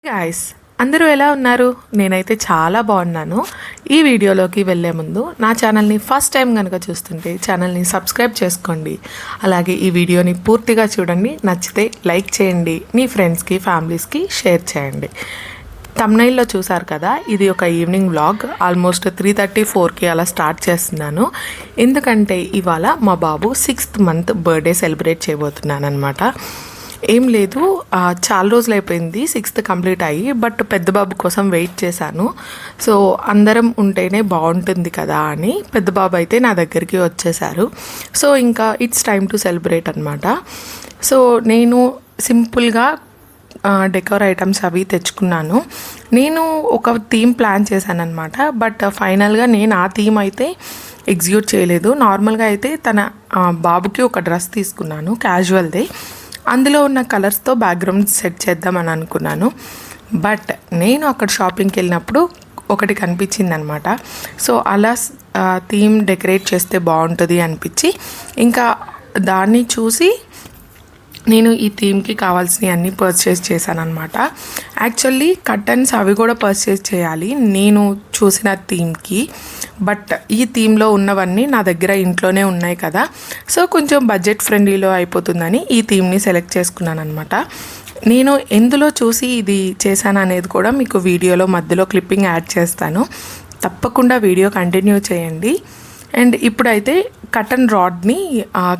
Guys, అందరూ ఎలా ఉన్నారు? నేనైతే చాలా బాగున్నాను. ఈ వీడియోలోకి వెళ్ళే ముందు నా ఛానల్ని ఫస్ట్ టైం కనుక చూస్తుంటే ఛానల్ని సబ్స్క్రైబ్ చేసుకోండి. అలాగే ఈ వీడియోని పూర్తిగా చూడండి, నచ్చితే లైక్ చేయండి, మీ ఫ్రెండ్స్కి ఫ్యామిలీస్కి షేర్ చేయండి. తమ్నైల్లో చూసారు కదా, ఇది ఒక ఈవినింగ్ వ్లాగ్. ఆల్మోస్ట్ 3:34కి అలా స్టార్ట్ చేస్తున్నాను. ఎందుకంటే ఇవాళ మా బాబు 6th మంత్ బర్త్డే సెలబ్రేట్ చేయబోతున్నాను అనమాట. ఏం లేదు, చాలా రోజులు అయిపోయింది 6th కంప్లీట్ అయ్యి. బట్ పెద్ద బాబు కోసం వెయిట్ చేశాను. సో అందరం ఉంటేనే బాగుంటుంది కదా అని పెద్ద బాబు అయితే నా దగ్గరికి వచ్చేసారు. సో ఇంకా ఇట్స్ టైమ్ టు సెలబ్రేట్ అనమాట. సో నేను సింపుల్గా డెకోర్ ఐటమ్స్ అవి తెచ్చుకున్నాను. నేను ఒక థీమ్ ప్లాన్ చేశాను అనమాట. బట్ ఫైనల్గా నేను ఆ థీమ్ అయితే ఎగ్జిక్యూట్ చేయలేదు. నార్మల్గా అయితే తన బాబుకి ఒక డ్రెస్ తీసుకున్నాను, క్యాజువల్ది. అందులో ఉన్న కలర్స్తో బ్యాక్గ్రౌండ్ సెట్ చేద్దామని అనుకున్నాను. బట్ నేను అక్కడ షాపింగ్కి వెళ్ళినప్పుడు ఒకటి కనిపించింది అనమాట. సో అలా థీమ్ డెకరేట్ చేస్తే బాగుంటుంది అనిపించి ఇంకా దాన్ని చూసి నేను ఈ థీమ్కి కావాల్సినవి అన్నీ పర్చేస్ చేశాను అనమాట. యాక్చువల్లీ కర్టన్స్ అవి కూడా పర్చేస్ చేయాలి నేను చూసిన థీమ్కి. బట్ ఈ థీమ్లో ఉన్నవన్నీ నా దగ్గర ఇంట్లోనే ఉన్నాయి కదా, సో కొంచెం బడ్జెట్ ఫ్రెండ్లీలో అయిపోతుందని ఈ థీమ్ని సెలెక్ట్ చేసుకున్నాను అనమాట. నేను ఎందులో చూసి ఇది చేశాను అనేది కూడా మీకు వీడియోలో మధ్యలో క్లిప్పింగ్ యాడ్ చేస్తాను. తప్పకుండా వీడియో కంటిన్యూ చేయండి. అండ్ ఇప్పుడైతే కటన్ రాడ్ని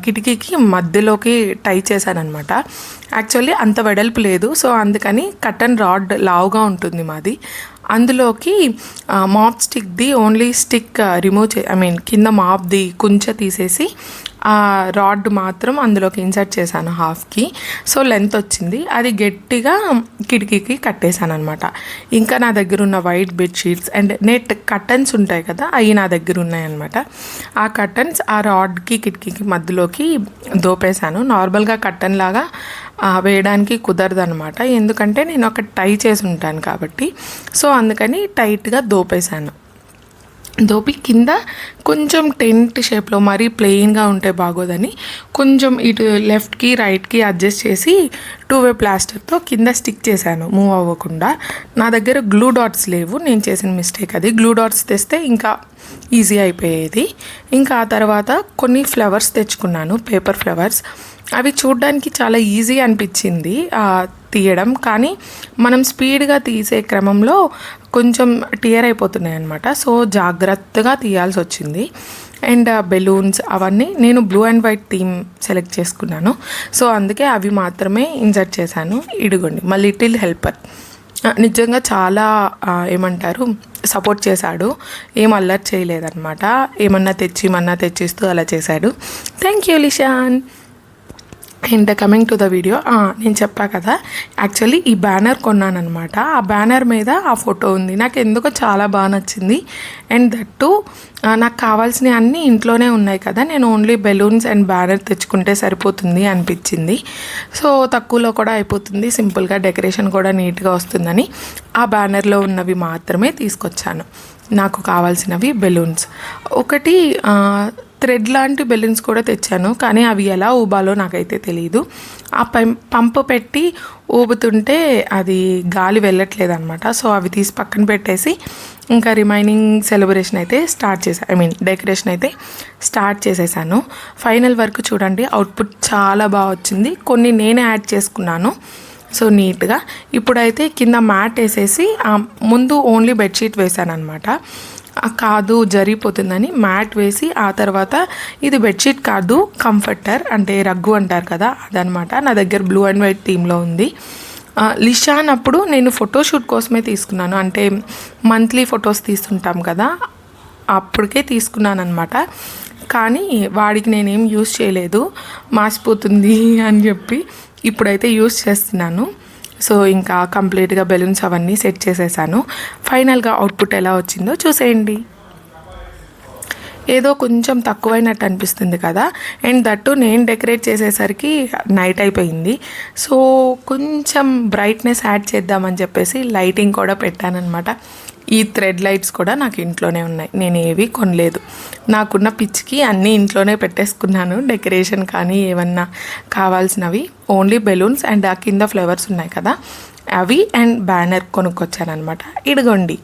కిటికీకి మధ్యలోకి టై చేశానమాట. యాక్చువల్లీ అంత వెడల్పు లేదు, సో అందుకని కటన్ రాడ్ లావుగా ఉంటుంది మాది. అందులోకి మాప్ స్టిక్ది ఓన్లీ స్టిక్ రిమూవ్ కింద మాప్ది కుంచె తీసేసి ఆ రాడ్ మాత్రం అందులోకి ఇన్సర్ట్ చేశాను హాఫ్కి. సో లెంత్ వచ్చింది, అది గట్టిగా కిటికీకి కట్టేశాను అనమాట. ఇంకా నా దగ్గర ఉన్న white bedsheets and net curtains ఉంటాయి కదా, అవి నా దగ్గర ఉన్నాయన్నమాట. ఆ కర్టన్స్ ఆ రాడ్కి కిటికీకి మధ్యలోకి దోపేశాను. నార్మల్గా కర్టన్ లాగా వేయడానికి కుదరదు అనమాట, ఎందుకంటే నేను ఒక టై చేసి ఉంటాను కాబట్టి. సో అందుకని టైట్గా దోపేశాను. దోపి కింద కొంచెం టెంట్ షేప్లో, మరీ ప్లెయిన్గా ఉంటే బాగోదని కొంచెం ఇటు లెఫ్ట్కి రైట్కి అడ్జస్ట్ చేసి 2-way ప్లాస్టర్తో కింద స్టిక్ చేశాను మూవ్ అవ్వకుండా. నా దగ్గర గ్లూ డాట్స్ లేవు, నేను చేసిన మిస్టేక్ అది. గ్లూ డాట్స్ తెస్తే ఇంకా ఈజీ అయిపోయేది. ఇంకా ఆ తర్వాత కొన్ని ఫ్లవర్స్ తెచ్చుకున్నాను, పేపర్ ఫ్లవర్స్. అవి చూడ్డానికి చాలా ఈజీ అనిపించింది తీయడం, కానీ మనం స్పీడ్గా తీసే క్రమంలో కొంచెం టియర్ అయిపోతున్నాయి అనమాట. సో జాగ్రత్తగా తీయాల్సి వచ్చింది. అండ్ బెలూన్స్ అవన్నీ నేను blue and white theme select చేసుకున్నాను. సో అందుకే అవి మాత్రమే ఇన్సర్ట్ చేశాను. ఇదిగోండి మా లిటిల్ హెల్పర్ నిజంగా చాలా సపోర్ట్ చేశాడు, ఏం అల్లరి చేయలేదన్నమాట. ఏమన్నా తెచ్చిస్తూ అలా చేశాడు. Thank you Lishan. And coming to the video, నేను చెప్పా కదా, యాక్చువల్లీ ఈ బ్యానర్ కొన్నానమాట. ఆ బ్యానర్ మీద ఆ ఫోటో ఉంది, నాకు ఎందుకో చాలా బాగా నచ్చింది. అండ్ దట్టు నాకు కావాల్సినవి అన్నీ ఇంట్లోనే ఉన్నాయి కదా, నేను ఓన్లీ బెలూన్స్ అండ్ బ్యానర్ తెచ్చుకుంటే సరిపోతుంది అనిపించింది. సో తక్కువలో కూడా అయిపోతుంది, సింపుల్గా డెకరేషన్ కూడా నీట్గా వస్తుందని ఆ బ్యానర్లో ఉన్నవి మాత్రమే తీసుకొచ్చాను. నాకు కావాల్సినవి బెలూన్స్, ఒకటి థ్రెడ్ లాంటి బెలూన్స్ కూడా తెచ్చాను, కానీ అవి ఎలా ఊబాలో నాకైతే తెలియదు. ఆ పంపు పెట్టి ఊబుతుంటే అది గాలి వెళ్ళట్లేదు అనమాట. సో అవి తీసి పక్కన పెట్టేసి ఇంకా రిమైనింగ్ సెలబ్రేషన్ అయితే డెకరేషన్ అయితే స్టార్ట్ చేసేసాను. ఫైనల్ వర్క్ చూడండి, అవుట్పుట్ చాలా బాగా వచ్చింది. కొన్ని నేనే యాడ్ చేసుకున్నాను సో నీట్గా. ఇప్పుడైతే కింద మ్యాట్ వేసేసి ముందు ఓన్లీ బెడ్షీట్ వేసాను అనమాట. కాదు జరిగిపోతుందని మ్యాట్ వేసి ఆ తర్వాత ఇది బెడ్షీట్ కాదు, కంఫర్టర్ అంటే రగ్గు అంటారు కదా, అదనమాట. నా దగ్గర బ్లూ అండ్ వైట్ థీమ్లో ఉంది. లిషాన్ అప్పుడు నేను ఫోటోషూట్ కోసమే తీసుకున్నాను, అంటే మంత్లీ ఫొటోస్ తీస్తుంటాం కదా, అప్పటికే తీసుకున్నాను అనమాట. కానీ వాడికి నేనేం యూజ్ చేయలేదు, మాసిపోతుంది అని చెప్పి ఇప్పుడైతే యూజ్ చేస్తున్నాను. సో ఇంకా కంప్లీట్గా బెలూన్స్ అవన్నీ సెట్ చేసేసాను. ఫైనల్గా అవుట్పుట్ ఎలా వచ్చిందో చూసేయండి. ఏదో కొంచెం తక్కువైనట్టు అనిపిస్తుంది కదా, అండ్ దట్టు నేను డెకరేట్ చేసేసరికి నైట్ అయిపోయింది. సో కొంచెం బ్రైట్నెస్ యాడ్ చేద్దామని చెప్పేసి లైటింగ్ కూడా పెట్టానన్నమాట. ఈ థ్రెడ్ లైట్స్ కూడా నాకు ఇంట్లోనే ఉన్నాయి, నేను ఏవి కొనలేదు. నాకున్న పిచ్చికి అన్నీ ఇంట్లోనే పెట్టేసుకున్నాను. డెకరేషన్ కానీ ఏమన్నా కావాల్సినవి ఓన్లీ బెలూన్స్ అండ్ ఆ కింద ఫ్లవర్స్ ఉన్నాయి కదా, అవి అండ్ బ్యానర్ కొనుక్కొచ్చాను అనమాట. ఇదిగోండి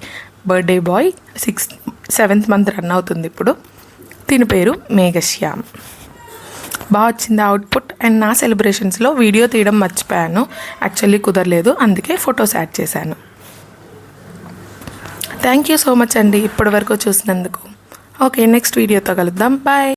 birthday boy 7th month run అవుతుంది ఇప్పుడు. దీని పేరు మేఘశ్యామ్. బాగా వచ్చింది అవుట్పుట్. అండ్ నా సెలబ్రేషన్స్లో వీడియో తీయడం మర్చిపోయాను, యాక్చువల్లీ కుదరలేదు, అందుకే ఫొటోస్ యాడ్ చేశాను. థ్యాంక్ యూ సో మచ్ అండి ఇప్పటి వరకు చూసినందుకు. ఓకే, నెక్స్ట్ వీడియోతో కలుద్దాం. బాయ్.